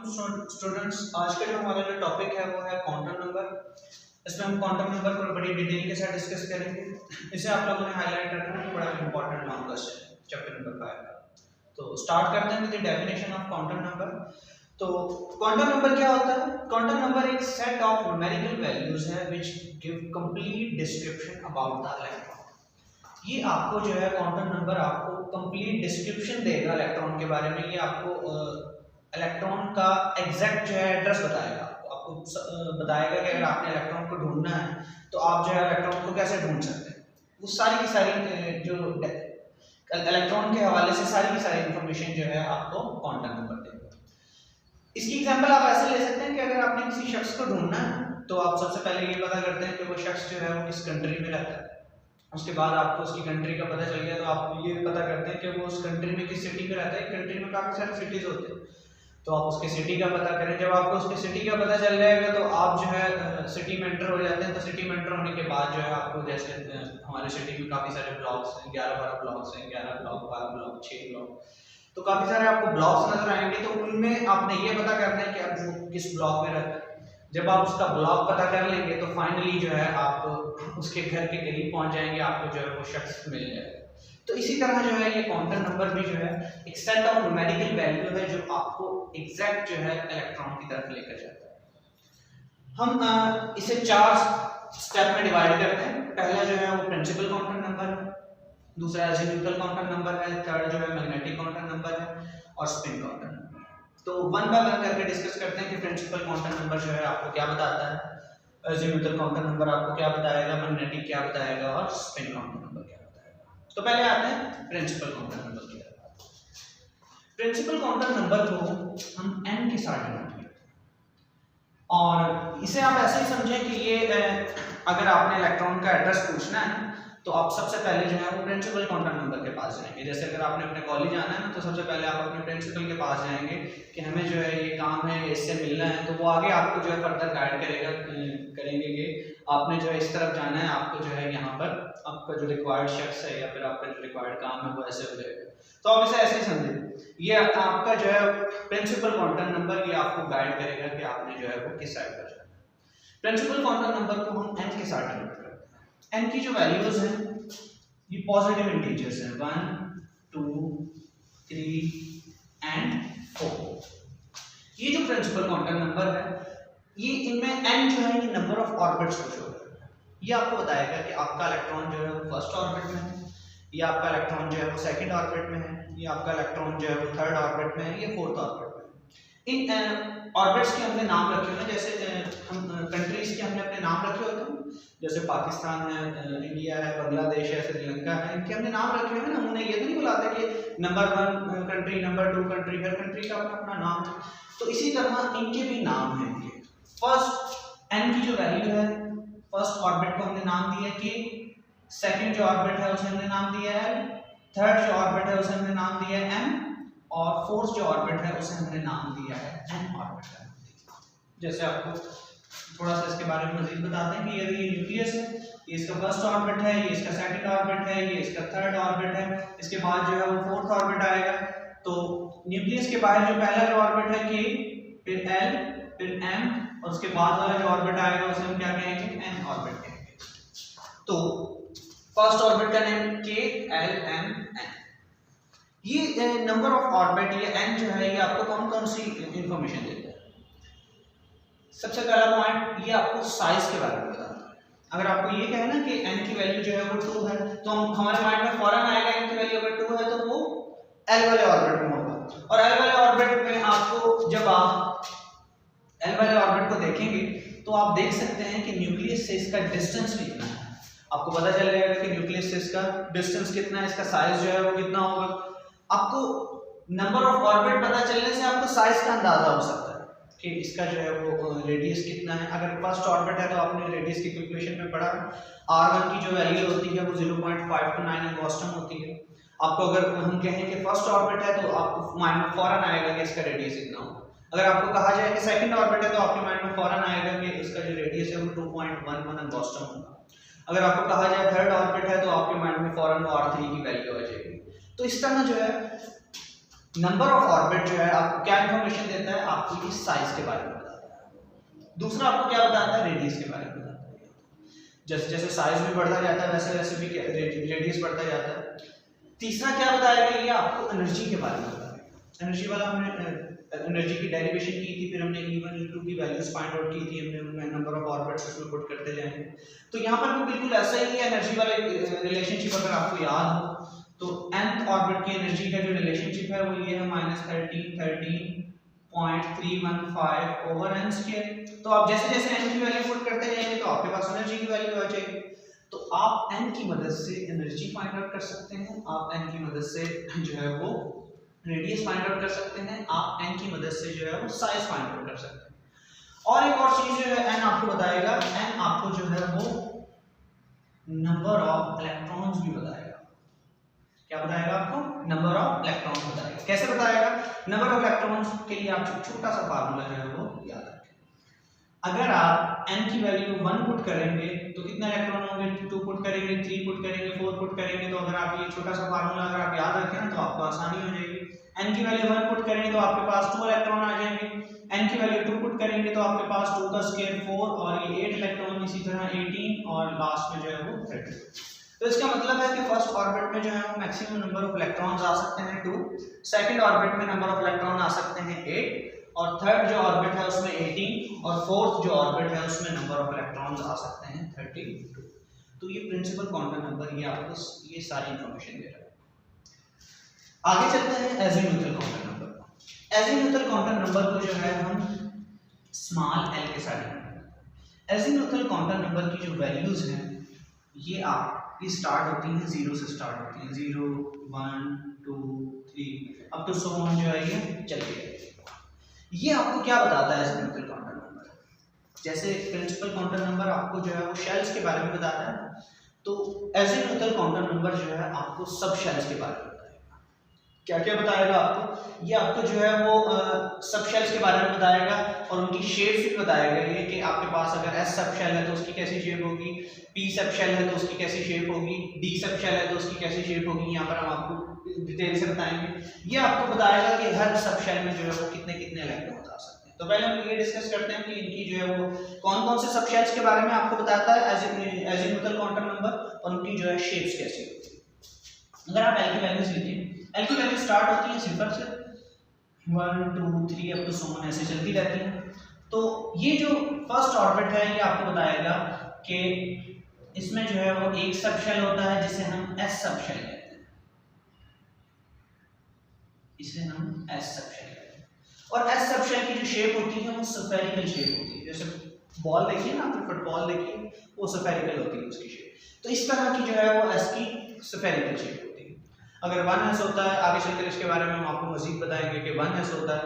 Students, आज का जो हमारा जो टॉपिक है वो है क्वांटम नंबर। इसमें हम क्वांटम नंबर को बड़ी डिटेल के साथ डिस्कस करेंगे। इसे आप लोगों ने हाईलाइट रखना है, बड़ा इंपॉर्टेंट लॉन्ग क्वेश्चन है चैप्टर नंबर 5 का। तो स्टार्ट करते हैं with the definition of quantum number. तो क्वांटम नंबर क्या होता है? क्वांटम नंबर एक सेट ऑफ न्यूमेरिकल वैल्यूज है which give complete description about the electron. ये आपको जो है क्वांटम नंबर आपको कंप्लीट डिस्क्रिप्शन देगा इलेक्ट्रॉन के बारे में। ये आपको इलेक्ट्रॉन का एग्जैक्ट जो है एड्रेस बताएगा, आपको बताएगा कि अगर आपने इलेक्ट्रॉन को ढूंढना है तो आप जो है इलेक्ट्रॉन को कैसे ढूंढ सकते हैं। वो सारी की सारी जो इलेक्ट्रॉन के हवाले से सारी की सारी इंफॉर्मेशन जो है आपको क्वांटम नंबर देगा। इसकी एग्जांपल आप ऐसे ले सकते हैं कि अगर आपने किसी शख्स को ढूंढना है तो आप सबसे पहले ये पता करते हैं कि वो शख्स जो है वो किस कंट्री में रहता है। उसके बाद आपको उसकी कंट्री का पता चल गया तो आप ये पता करते हैं कि वो उस कंट्री में किस सिटी में रहता है। कंट्री में काफ़ी सारे सिटीज़ होते हैं तो आप उसके सिटी का पता करें। जब आपको उसके सिटी का पता चल जाएगा तो आप जो है सिटी में एंटर हो जाते हैं। तो सिटी में एंटर होने के बाद जो है आपको जैसे हमारे सिटी में काफ़ी सारे ब्लॉक्स हैं, 11-12 ब्लॉक्स हैं, 11 ब्लॉक, 12 ब्लॉक, 6 ब्लॉक, तो काफ़ी सारे आपको ब्लॉक्स नजर आएंगे। तो उनमें आपने ये पता करना है कि अब वो किस ब्लॉक में रहता है। जब आप उसका ब्लॉक पता कर लेंगे तो फाइनली जो है आप उसके घर के करीब पहुंच जाएंगे, आपको जो है वो शख्स मिल जाएगा। तो इसी तरह जो है ये क्वांटम नंबर भी जो है एक सेट ऑफ न्यूमेरिकल वैल्यू है जो आपको एग्जैक्ट जो है इलेक्ट्रॉन की तरफ लेकर जाता है। हम इसे 4 स्टेप में डिवाइड करते हैं। पहला जो है वो प्रिंसिपल क्वांटम नंबर है, दूसरा एजीम्यूथल क्वांटम नंबर है, थर्ड जो है मैग्नेटिक क्वांटम नंबर है और स्पिन क्वांटम नंबर। तो वन बाय वन करके डिस्कस करते हैं कि प्रिंसिपल क्वांटम नंबर जो है आपको क्या बताता है, एजीम्यूथल क्वांटम नंबर आपको क्या बताएगा, मैग्नेटिक क्या बताएगा और स्पिन क्वांटम नंबर क्या बताएगा। तो पहले आते हैं प्रिंसिपल क्वांटम नंबर की तरफ। प्रिंसिपल क्वांटम नंबर को हम n के साथ डिनोट करते हैं और इसे आप ऐसे ही समझें कि ये अगर आपने इलेक्ट्रॉन का एड्रेस पूछना है तो आप सबसे पहले जो है वो प्रिंसिपल क्वांटम नंबर के पास जाएंगे। जैसे अगर आपने अपने कॉलेज जाना है ना तो सबसे पहले आप अपने प्रिंसिपल के पास जाएंगे कि हमें जो है ये काम है, इससे मिलना है। तो वो आगे आपको जो है फर्दर गाइड करेंगे कि आपने जो है इस तरफ जाना है, आपको जो है यहाँ पर आपका जो रिक्वायर्ड शख्स है या फिर आपका जो रिक्वायर्ड काम है वो ऐसे हो जाएगा। तो आप इसे ऐसे ही समझें, ये आपका जो है प्रिंसिपल क्वांटम नंबर ये आपको गाइड करेगा कि आपने जो है वो किस साइड पर जाना है। प्रिंसिपल क्वांटम नंबर को हम n के साथ डिनोट करते हैं। n की जो वैल्यूज हैं ये पॉजिटिव इंटीजर्स हैं, 1, 2, 3 एंड 4। ये जो प्रिंसिपल क्वांटम नंबर है ये इनमें n जो है ये नंबर ऑफ ऑर्बिट्स को शो करता है। ये आपको बताएगा कि आपका इलेक्ट्रॉन जो है वो फर्स्ट ऑर्बिट में है, ये आपका इलेक्ट्रॉन जो है वो सेकंड ऑर्बिट में है, ये आपका इलेक्ट्रॉन जो है वो थर्ड ऑर्बिट में है, ये फोर्थ ऑर्बिट में है। इन ऑर्बिट्स के हमने नाम रखे हुए हैं, जैसे हम कंट्रीज के हमने अपने नाम रखे होते हैं, जैसे पाकिस्तान है, इंडिया है, बांग्लादेश है, श्रीलंका है, इनके हमने नाम रखे हुए हैं ना। हमने ये तो नहीं बुलाते कि नंबर 1 कंट्री, नंबर 2 कंट्री, हर कंट्री का अपना अपना नाम है। तो इसी तरह इनके भी नाम हैं। इनके फर्स्ट n की जो वैल्यू है, फर्स्ट ऑर्बिट को हमने नाम दिया कि, सेकंड जो ऑर्बिट है उसे हमने नाम दिया है, थर्ड जो ऑर्बिट है उसे हमने नाम दिया है m और फोर्थ जो ऑर्बिट है उसे हमने नाम दिया है n ऑर्बिट का। जैसे आपको थोड़ा सा इसके बारे में मजीद बताते हैं कि यदि ये न्यूक्लियस है, ये इसका फर्स्ट ऑर्बिट है, ये इसका सेकंड ऑर्बिट है, ये इसका थर्ड ऑर्बिट है, इसके बाद जो है वो फोर्थ ऑर्बिट आएगा। तो न्यूक्लियस के बाहर जो पहला जो ऑर्बिट है k, फिर l, फिर m और उसके बाद वाला जो ऑर्बिट आएगा उसे हम क्या कहेंगे, n ऑर्बिट कहेंगे। तो फर्स्ट ऑर्बिट का name k, l, m, n। ये नंबर ऑफ ऑर्बिट, ये n जो है ये आपको कौन कौन सी इंफॉर्मेशन देता है? सबसे पहला पॉइंट ये आपको साइज के बारे में बताता है। अगर आपको ये कहे ना कि n की वैल्यू जो है वो 2 है तो हमारे माइंड में फौरन आएगा n की वैल्यू अगर 2 है तो वो l वाले ऑर्बिट में होगा। और l वाले ऑर्बिट में आपको, जब आप l वाले ऑर्बिट को देखेंगे तो आप देख सकते हैं कि न्यूक्लियस से इसका डिस्टेंस कितना है। आपको पता चल जाएगा कि न्यूक्लियस से इसका डिस्टेंस कितना है, इसका साइज जो है वो कितना होगा। आपको नंबर ऑफ ऑर्बिट पता चलने से आपको साइज का अंदाजा हो सकता है कि इसका जो है वो रेडियस कितना है। अगर फर्स्ट ऑर्बिट है तो आपने रेडियस की कैलकुलेशन में पढ़ा, r1 की जो वैल्यू होती है वो 0.529 एंगस्ट्रॉम होती है। आपको अगर हम कहें कि फर्स्ट ऑर्बिट है तो आपको माइंड में फौरन आएगा कि इसका रेडियस इतना होगा। अगर आपको कहा जाए कि सेकंड ऑर्बिट है तो आपके माइंड में फौरन आएगा कि इसका जो रेडियस है वो 2.11 एंगस्ट्रॉम होगा। अगर आपको कहा जाए थर्ड ऑर्बिट है तो आपके माइंड में फौरन r3 की वैल्यू आ जाएगी। तो इस तरह जो है नंबर ऑफ ऑर्बिट जो है आपको क्या इंफॉर्मेशन देता है, आपको ये साइज के बारे में बताता है। दूसरा आपको क्या बताता है, रेडियस के बारे में बताता है। जैसे जैसे साइज भी बढ़ता जाता है वैसे वैसे भी रेडियस बढ़ता जाता है। तीसरा क्या बताएगा, ये आपको एनर्जी के बारे में बताएगा। एनर्जी वाला हमने एनर्जी की डेरिवेशन की थी, फिर हमने E1 E2 की वैल्यूज फाइंड आउट की थी, हमने उनमें नंबर ऑफ ऑर्बिट्स उसमें पुट करते जाएंगे। तो यहाँ पर भी बिल्कुल ऐसा ही है एनर्जी वाला रिलेशनशिप, अगर आपको याद हो तो nth ऑर्बिट की एनर्जी का जो रिलेशनशिप है वो ये है -13.315 ओवर n स्क्वायर। तो आप जैसे जैसे n की वैल्यू पुट करते जाएंगे तो आपके पास एनर्जी की वैल्यू आ जाएगी। तो आप n की मदद से एनर्जी फाइंड आउट कर सकते हैं, आप n की मदद से जो है वो रेडियस फाइंड आउट कर सकते हैं, आप n की मदद से जो है वो साइज फाइंड आउट कर सकते हैं। और एक और चीज जो है n आपको बताएगा, n आपको जो है वो नंबर ऑफ इलेक्ट्रॉन्स भी बताएगा। क्या बताएगा आपको, नंबर ऑफ इलेक्ट्रॉन्स बताएगा। कैसे बताएगा, नंबर ऑफ इलेक्ट्रॉन्स के लिए आप छोटा सा फार्मूला जो है वो याद रखें। अगर आप n की वैल्यू 1 पुट करेंगे तो कितने इलेक्ट्रॉन होंगे, 2 पुट करेंगे, 3 पुट करेंगे, 4 पुट करेंगे। तो अगर आप ये छोटा सा फार्मूला अगर आप याद रखें ना तो आपको आसानी हो जाएगी। n की वैल्यू 1 पुट करेंगे तो आपके पास 2 इलेक्ट्रॉन आ जाएंगे, n की वैल्यू 2 पुट करेंगे तो आपके पास 2 का स्क्वायर 4 और ये 8 इलेक्ट्रॉन, इसी तरह 18 और लास्ट में जो है वो 30। तो इसका मतलब है कि फर्स्ट ऑर्बिट में जो है वो मैक्सिमम नंबर ऑफ इलेक्ट्रॉन्स आ सकते हैं 2, सेकंड ऑर्बिट में नंबर ऑफ इलेक्ट्रॉन आ सकते हैं 8 और थर्ड जो ऑर्बिट है उसमें 18 और फोर्थ जो ऑर्बिट है उसमें नंबर ऑफ इलेक्ट्रॉन्स आ सकते हैं 32। तो ये प्रिंसिपल क्वांटम नंबर ये आपको ये सारी इंफॉर्मेशन दे रहा है। आगे चलते हैं azimuthal quantum number. Azimuthal quantum number को जो है हम स्मॉल l के साथ डिनोट। एजीमुथल क्वांटम नंबर की जो वैल्यूज हैं ये आपकी स्टार्ट होती हैं 0 से स्टार्ट होती हैं, 0 1 2 3 अप टू सो ऑन जो है ये चलती है। ये आपको क्या बताता है एजीमुथल क्वांटम नंबर, जैसे प्रिंसिपल क्वांटम नंबर आपको जो है वो शेल्स के बारे में बताता है, तो एजीमुथल क्वांटम नंबर जो है आपको सब शेल्स के बारे में बताएगा। क्या क्या बताएगा आपको, ये आपको जो है वो सब शेल्स के बारे में बताएगा और उनकी शेप भी बताएगा। ये कि आपके पास अगर S सब शेल है तो उसकी कैसी शेप होगी, P सब शेल है तो उसकी कैसी शेप होगी, D सब शेल है तो उसकी कैसी शेप होगी, यहाँ पर हम आपको डिटेल से बताएंगे। ये आपको बताएगा कि हर सब शेल में जो है वो कितने कितने इलेक्ट्रॉन्स आ सकते हैं। तो पहले हम ये डिस्कस करते हैं कि इनकी जो है वो कौन कौन से सब शेल्स के बारे में आपको बताता है एजीमुथल क्वांटम नंबर और उनकी जो है शेप्स कैसी होती है। अगर आप L की वैल्यूज लीजिए, L की वैल्यू स्टार्ट होती है 0 से 1 2 3 अप टू सो ऑन ऐसे चलती रहती है। तो ये जो फर्स्ट ऑर्बिट है ये आपको बताएगा कि इसमें जो है वो एक सब शेल होता है जिसे हम S सब शेल कहते हैं, इसे हम S सब शेल कहते हैं। और S सब शेल की जो शेप होती है वो स्फेरिकल शेप होती है। जैसे बॉल देखिए ना, आपने फुटबॉल देखी, वो स्फेरिकल होती है उसकी शेप। तो इस तरह की जो है वो S की स्फेरिकल शेप होती है। अगर 1s होता है, आगे चलकर इसके बारे में हम आपको मजीद बताएंगे कि 1s होता है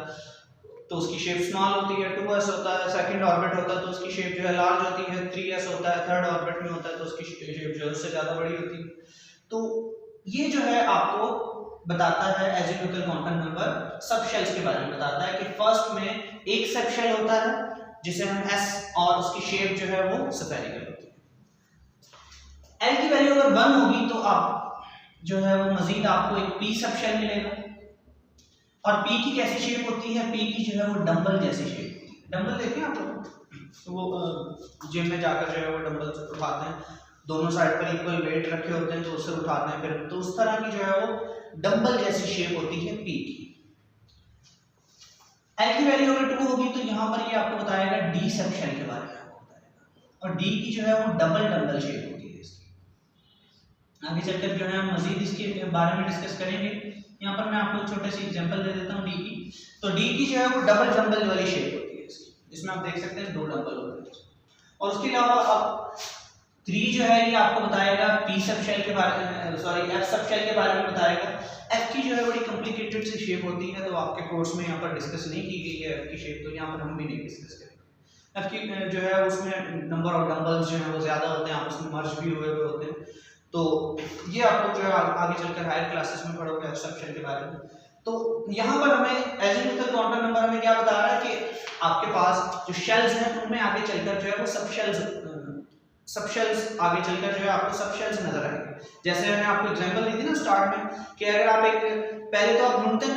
तो उसकी शेप स्मॉल होती है, 2s होता है, सेकंड ऑर्बिट होता है तो उसकी शेप जो है लार्ज होती है, 3s होता है, थर्ड ऑर्बिट में होता है तो उसकी शेप जो है उससे ज़्यादा बड़ी होती है। तो ये जो है आपको बताता है एजीमुथल क्वांटम नंबर सब शेल्स के बारे में बताता है कि फर्स्ट में एक सब शेल होता है जिसे हम S और उसकी शेप जो है वो स्फेरिकल होती है। L की वैल्यू अगर 1 होगी तो आप जो है वो मजीद आपको एक P सब शेल मिलेगा। और P की कैसी शेप होती है, P की जो है वो डंबल जैसी शेप होती है। डंबल देखें आप लोग, तो वो जिम में जाकर जो है वो डंबल से उठाते हैं, दोनों साइड पर इक्वल वेट रखे होते हैं तो उससे उठाते हैं फिर, तो उस तरह की जो है वो डंबल जैसी शेप होती है P की। L की वैल्यू अगर 2 होगी तो यहाँ पर ये आपको बताएगा D सब शेल के बारे में आपको बताएगा, और D की जो है वो डबल डंबल शेप होती है इसकी। आगे चलकर जो है हम मजीद इसके बारे में डिस्कस करेंगे। यहाँ पर मैं आपको छोटे सी एग्जांपल दे देता हूँ D की। तो D की जो है वो डबल डंबल वाली शेप होती है इसकी, इसमें आप देख सकते हैं 2 डंबल होते हैं। और उसके अलावा अब 3 जो है ये आपको बताएगा P सब शेल के बारे में, सॉरी F सब शेल के बारे में बताएगा। F की जो है बड़ी कॉम्प्लिकेटेड सी शेप होती है, तो आपके कोर्स में यहाँ पर डिस्कस नहीं की गई है F की शेप, तो यहाँ पर हम भी नहीं डिस्कस करेंगे। F की जो है उसमें नंबर ऑफ डंबल्स जो है वो ज़्यादा होते हैं, आपस में मर्ज भी हुए होते हैं। तो ये आपको जो है आगे चलकर हायर क्लासेस में पढ़ोगे F सब शेल के बारे में। तो यहाँ पर हमें एजीमुथल क्वांटम नंबर हमें क्या बता रहा है कि आपके पास जो शेल्स हैं उनमें आगे चलकर जो है वो सब शेल्स सब शेल्स आगे चलकर जो है आपको सब शेल्स नजर आएंगे। जैसे मैंने आपको एग्जांपल दी थी ना स्टार्ट में कि अगर आप एक पहले तो आप ढूंढते हैं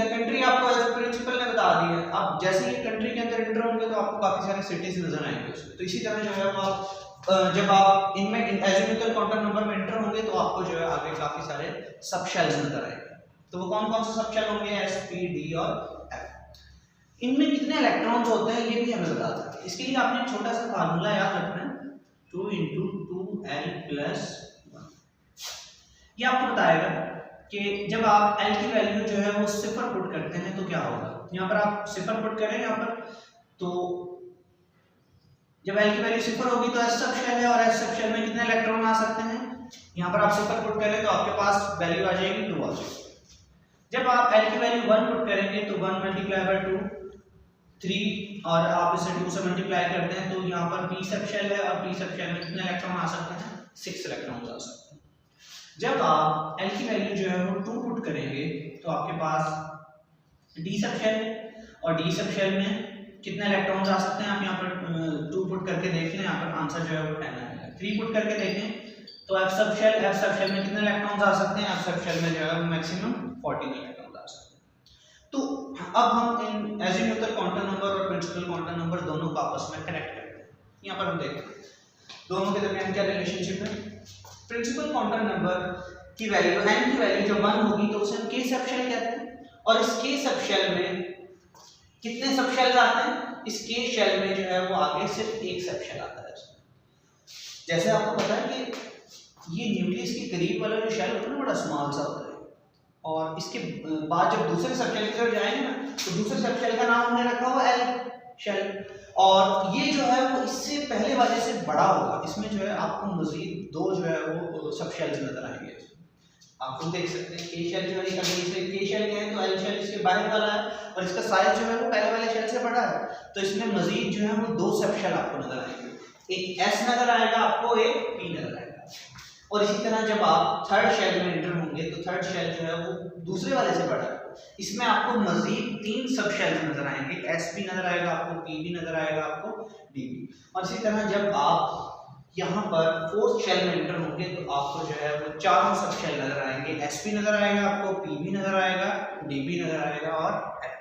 कंट्री आपको एज प्रिंसिपल ने बता दी है, आप जैसे ही कंट्री के अंदर एंटर होंगे तो आपको काफी सारे सिटीज नजर आएंगे उसमें। तो इसी तरह जो है वो आप जब आप इनमें एजिमुथल काउंटर नंबर में एंटर होंगे तो आपको जो है आगे काफी सारे सब शेल्स नजर आएंगे। तो वो कौन कौन से सब शेल होंगे? एस, पी, डी और एफ। इनमें कितने इलेक्ट्रॉन्स होते हैं ये भी हमें बता सकते हैं। इसके लिए आपने एक छोटा सा फार्मूला याद रखना है, 2 × 2l + 1। ये आपको बताएगा कि जब आप l की वैल्यू जो है वो 0 पुट करते हैं तो क्या होगा। यहाँ पर आप 0 पुट करें यहाँ पर, तो जब l की वैल्यू 0 होगी तो s सब शेल है और s सब शेल में कितने इलेक्ट्रॉन आ सकते हैं? यहाँ पर आप 0 पुट करें तो आपके पास वैल्यू आ जाएगी 2 आ जाएगी। जब आप l की वैल्यू 1 पुट करेंगे तो 1 × 2 3 और आप इसे 2 से मल्टीप्लाई करते हैं तो यहाँ पर p सब शेल है और p सब शेल में कितने इलेक्ट्रॉन आ सकते हैं? 6 इलेक्ट्रॉन आ सकते हैं। जब आप l की वैल्यू जो है वो 2 पुट करेंगे तो आपके पास d सब शेल और d सब शेल में कितने इलेक्ट्रॉन्स आ सकते हैं? आप यहाँ पर 2 पुट करके देख लें, यहाँ पर आंसर जो है वो 10 आएगा। 3 पुट करके देखें तो f सब शेल में कितने इलेक्ट्रॉन्स आ सकते हैं? f सब शेल में जो है वो मैक्सिमम 14 इलेक्ट्रॉन्स आ सकते हैं। तो अब हम इन एजिमुथल क्वांटम नंबर और प्रिंसिपल क्वांटम नंबर दोनों को आपस में कनेक्ट करते हैं। यहाँ पर हम देखते हैं दोनों के दरमियान क्या रिलेशनशिप है। प्रिंसिपल क्वांटम नंबर की वैल्यू n की वैल्यू जब 1 होगी तो उसे हम k सब शेल कहते हैं और इस k सब शेल में कितने सब शेल आते हैं? इस k शेल में जो है वो आगे सिर्फ एक सब शेल आता है। जैसे आपको पता है कि ये न्यूक्लियस के करीब वाला जो शेल होता है ना बड़ा स्मॉल सा होता है और इसके बाद जब दूसरे सब शेल की तरफ जाएंगे ना तो दूसरे सब शेल का नाम हमने रखा हुआ L शेल और ये जो है वो इससे पहले वाले से बड़ा होगा। इसमें जो है आपको मजीद 2 जो है वो सब शेल्स नजर आएंगे। आप खुद देख सकते हैं K शेल जो है अगर इसे K शेल कहें तो L शेल इसके बाहर वाला है और इसका साइज जो है वो पहले वाले शेल से बड़ा है। तो इसमें मजीद जो है वो 2 सब शेल आपको नजर आएंगे, एक S नजर आएगा आपको, एक P नजर आएगा। और इसी तरह जब आप थर्ड शेल में एंटर होंगे तो थर्ड शेल जो है वो दूसरे वाले से बड़ा है, इसमें आपको मजीद 3 सब शेल नजर आएंगे, S भी नजर आएगा आपको, P भी नजर आएगा आपको, D भी। और इसी तरह जब आप यहाँ पर फोर्थ शेल में एंटर होंगे तो आपको जो है वो 4 सब शेल नजर आएंगे, S भी नजर आएगा आपको, P भी नजर आएगा, D भी नजर आएगा और F